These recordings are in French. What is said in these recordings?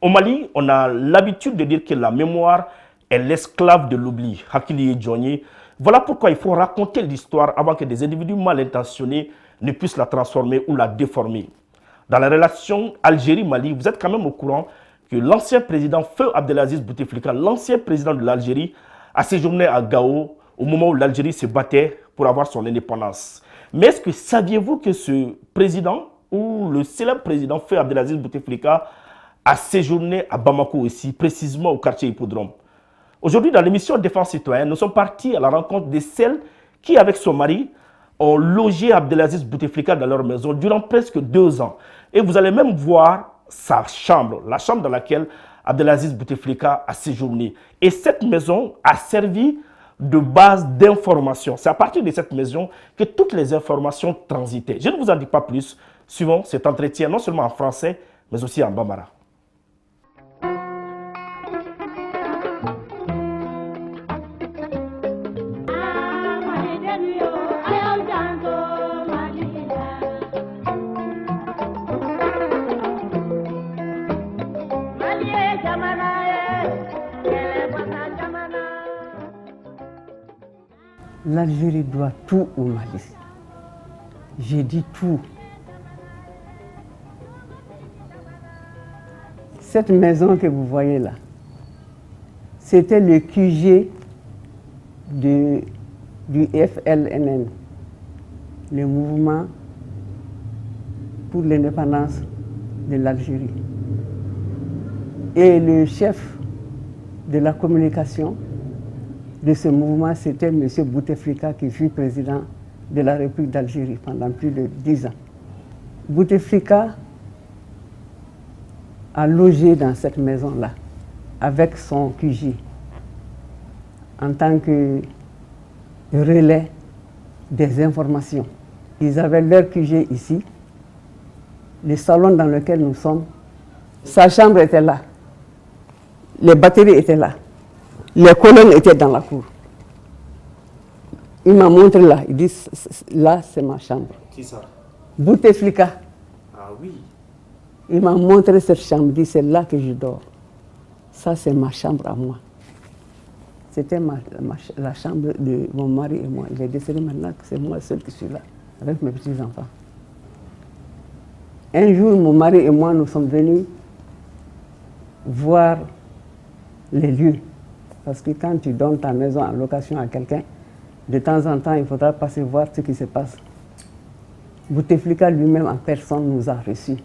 Au Mali, on a l'habitude de dire que la mémoire est l'esclave de l'oubli. Hakili et Johnny. Voilà pourquoi il faut raconter l'histoire avant que des individus mal intentionnés ne puissent la transformer ou la déformer. Dans la relation Algérie-Mali, vous êtes quand même au courant que l'ancien président Feu Abdelaziz Bouteflika, l'ancien président de l'Algérie, a séjourné à Gao au moment où l'Algérie se battait pour avoir son indépendance. Mais est-ce que saviez-vous que ce président, ou le célèbre président Feu Abdelaziz Bouteflika, a séjourné à Bamako aussi, précisément au quartier Hippodrome? Aujourd'hui, dans l'émission Défense citoyenne, nous sommes partis à la rencontre de celles qui, avec son mari, ont logé Abdelaziz Bouteflika dans leur maison durant presque 2 ans. Et vous allez même voir sa chambre, la chambre dans laquelle Abdelaziz Bouteflika a séjourné. Et cette maison a servi de base d'information. C'est à partir de cette maison que toutes les informations transitaient. Je ne vous en dis pas plus. Suivons cet entretien, non seulement en français, mais aussi en bambara. L'Algérie doit tout au Mali. J'ai dit tout. Cette maison que vous voyez là, c'était le QG du FLNN, le mouvement pour l'indépendance de l'Algérie. Et le chef de la communication de ce mouvement, c'était M. Bouteflika, qui fut président de la République d'Algérie pendant plus de 10 ans. Bouteflika a logé dans cette maison-là avec son QG en tant que relais des informations. Ils avaient leur QG ici, le salon dans lequel nous sommes. Sa chambre était là, les batteries étaient là. Les colonnes étaient dans la cour. Il m'a montré là, il dit, là c'est ma chambre. Qui ça? Bouteflika. Ah oui. Il m'a montré cette chambre, il dit, c'est là que je dors. Ça c'est ma chambre à moi. C'était la chambre de mon mari et moi. Il est décédé maintenant, c'est moi seul qui suis là, avec mes petits-enfants. Un jour, mon mari et moi, nous sommes venus voir les lieux. Parce que quand tu donnes ta maison en location à quelqu'un, de temps en temps, il faudra passer voir ce qui se passe. Bouteflika lui-même en personne nous a reçus.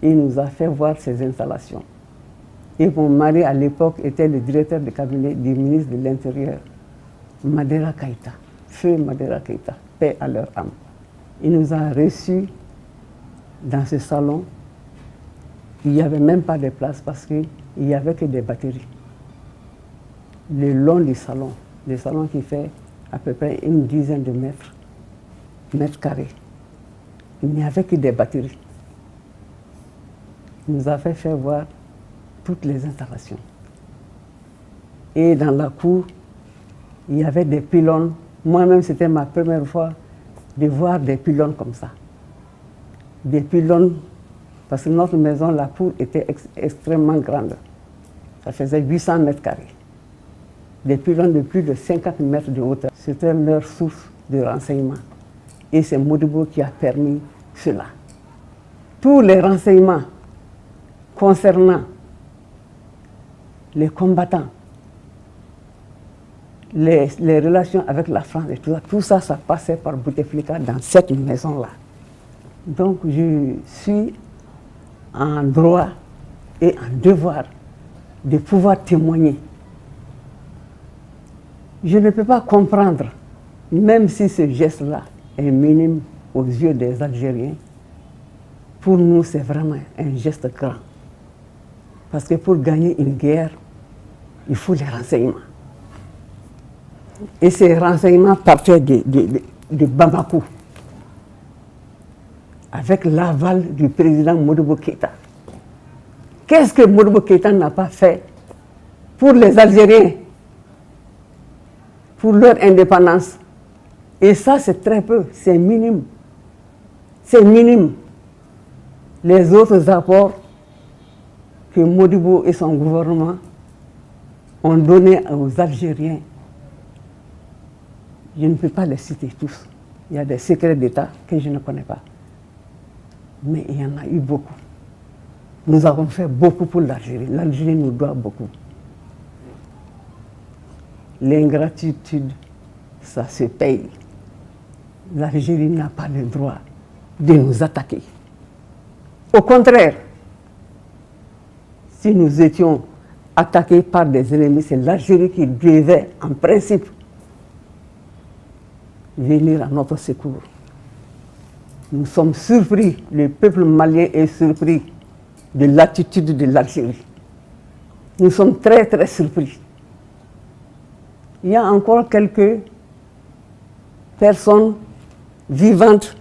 Il nous a fait voir ses installations. Et mon mari, à l'époque, était le directeur de cabinet du ministre de l'Intérieur, Madera Keïta, Feu Madera Keïta, paix à leur âme. Il nous a reçus dans ce salon. Il n'y avait même pas de place parce qu'il n'y avait que des batteries. Le long du salon qui fait à peu près une dizaine de mètres carrés. Il n'y avait que des batteries. Il nous a fait faire voir toutes les installations. Et dans la cour, il y avait des pylônes. Moi-même, c'était ma première fois de voir des pylônes comme ça. Des pylônes, parce que notre maison, la cour était extrêmement grande. Ça faisait 800 mètres carrés. Des pylônes de plus de 50 mètres de hauteur. C'était leur source de renseignement. Et c'est Modibo qui a permis cela. Tous les renseignements concernant les combattants, les relations avec la France et tout ça, ça passait par Bouteflika dans cette maison-là. Donc je suis en droit et en devoir de pouvoir témoigner. Je ne peux pas comprendre, même si ce geste-là est minime aux yeux des Algériens, pour nous c'est vraiment un geste grand. Parce que pour gagner une guerre, il faut les renseignements. Et ces renseignements partaient de Bamako, avec l'aval du président Modibo Keïta. Qu'est-ce que Modibo Keïta n'a pas fait pour les Algériens, pour leur indépendance? Et ça, c'est très peu, c'est minime. C'est minime. Les autres apports que Modibo et son gouvernement ont donné aux Algériens, je ne peux pas les citer tous. Il y a des secrets d'État que je ne connais pas. Mais il y en a eu beaucoup. Nous avons fait beaucoup pour l'Algérie. L'Algérie nous doit beaucoup. L'ingratitude, ça se paye. L'Algérie n'a pas le droit de nous attaquer. Au contraire, si nous étions attaqués par des ennemis, c'est l'Algérie qui devait, en principe, venir à notre secours. Nous sommes surpris, le peuple malien est surpris de l'attitude de l'Algérie. Nous sommes très, très surpris. Il y a encore quelques personnes vivantes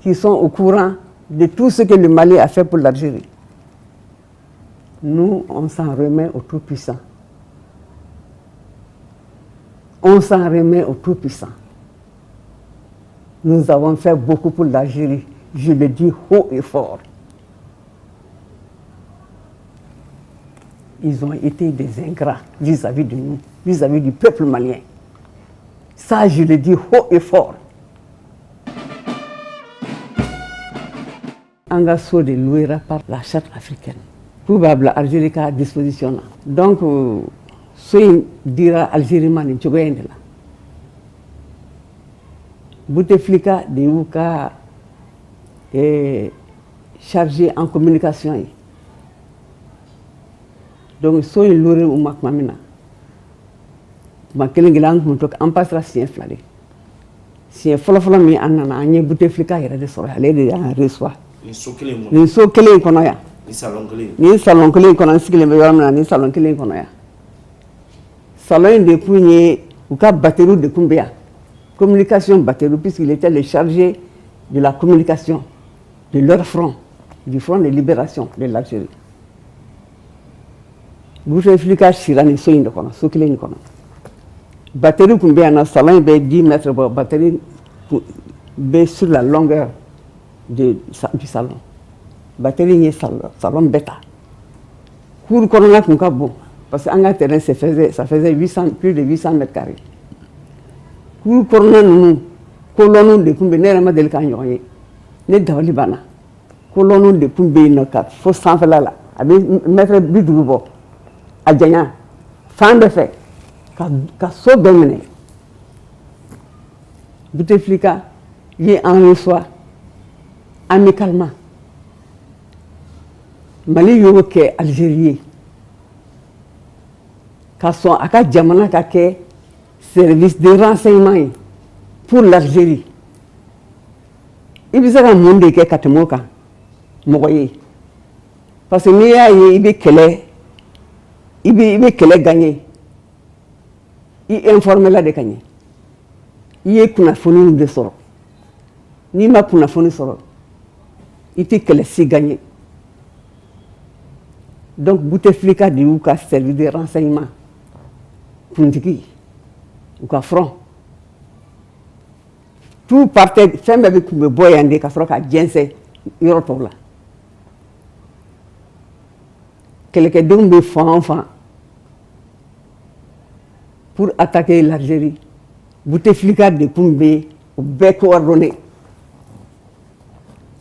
qui sont au courant de tout ce que le Mali a fait pour l'Algérie. Nous, on s'en remet au Tout-Puissant. On s'en remet au Tout-Puissant. Nous avons fait beaucoup pour l'Algérie, je le dis haut et fort. Ils ont été des ingrats vis-à-vis de nous, vis-à-vis du peuple malien. Ça, je le dis haut et fort. Angasso de l'Ouera par la charte africaine. Probable Algérie à disposition. Donc, ce dira Algérie mani tchogoyende la. Bouteflika de Ouka est chargé en communication. Donc, so il l'aurait ou mamina. Ma kelingilang mutok ampasra sien flade. Sien folofolo mi anana anye Bouteflika ira de sora ale de en reçoit. Ni so kelen kono ya. Ni salon kelen kono sigile me yorna ni salon kelen kono ya. Salon de punye ou ka batterie de kumbea. Communication batterie puisqu'il était le chargé de la communication de leur front, du front de libération de l'Algérie. Bouteflika shirani so inde kono so kelen kono. Batterie kumbea na salon be 10 mètres batterie be sur la longueur du salon. Batterie ni salon bêta. Cour corona kun ka bon parce que en terrain ça faisait plus de 800 mètres carrés. Cour corona nous colonne de kumbe ne ma del kan yoye. Ne dawli bana. Colonne de kumbe no ka fo sans la abi mettre bidugo adjanya fin de fait ka so dominer. Bouteflika y en reçoit amicalement. Mali yogo ke Algérie. Ka son aka jamana ka ke service de renseignement pour l'Algérie. Il y a un monde qui est katamoka. Parce que n'y a ibe kele gagné. Il informe la de gagné. Il est kuna foni de soro. Ni ma kuna foni soro. Il était kele si gagné. Donc Bouteflika dit ou ka service de renseignement. Puntiki ou ka front. Tout partait femme avec me boyande ka soro ka jense Europe là. Quelqu'un donc me enfant pour attaquer l'Algérie. Bouteflika de Koumbe ou be coordonné.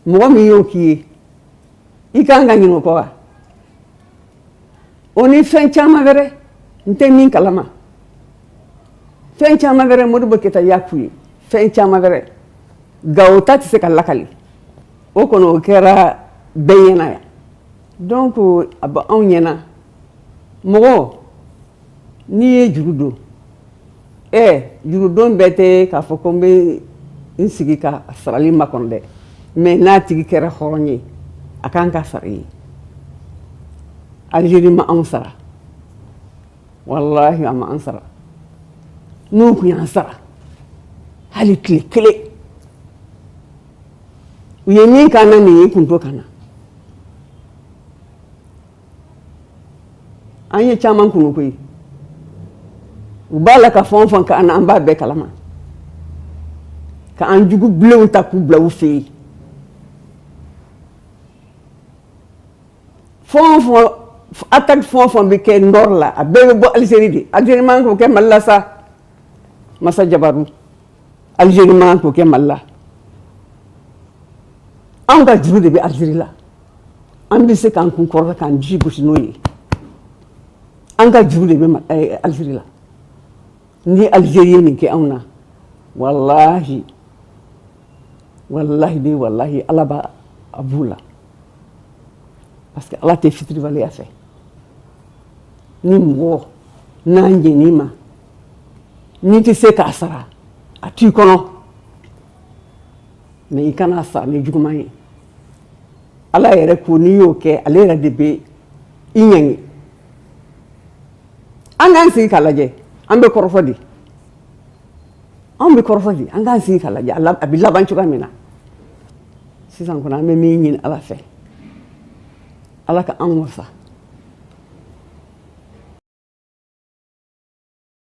Moi mi yo ki i kan gagner no ko. On est fin chama vere nte min kalama. Fin chama vere Modibo Keïta yakuyi. Fin chama vere gawta ti se kalakali. O kono kera beyena ya. Donc aba on yena mogo ni jurudo jurudo bete ka fokombe insigi ka sarali makonde mais na tigi kera xoronyi akanka sari Algérie ma ansara wallahi ma ansara nu ku ansara hali kle uyeni kana ni kunto kana anye chaman kunu koy ubala ka fon ka ana amba be kalama ka anjugu blew ta ku blew fi fon attaque fond bɛ kɛ nord la a bɛɛ bɛ bɔ Algérie de Algérie man k'o kɛ Mali la sa Massa Jabaru Algérie man k'o kɛ Mali la anw ka juru de bɛ Algérie la an bɛ se k'an kun kɔrɔta k'an ji gosi n'o ye an ka juru de bɛ Algérie la ni Algérie ye nin kɛ anw na wallahi wallahi de wallahi Ala b'a b'u la parce que Ala tɛ fitiribaliya fɛ ni mɔgɔ n'a ɲɛn'i ma n'i tɛ se k'a sara a t'i kɔnɔ mais i kana sara ni juguman ye Ala yɛrɛ ko n'i y'o kɛ ale yɛrɛ de bɛ i ɲɛŋi an k'an sigi k'a lajɛ an bɛ kɔrɔfɔ di an bɛ kɔrɔfɔ di an k'an sigi k'a lajɛ a bɛ laban cogoya min na sisan kɔni an bɛ min ɲini Ala fɛ Ala ka an wasa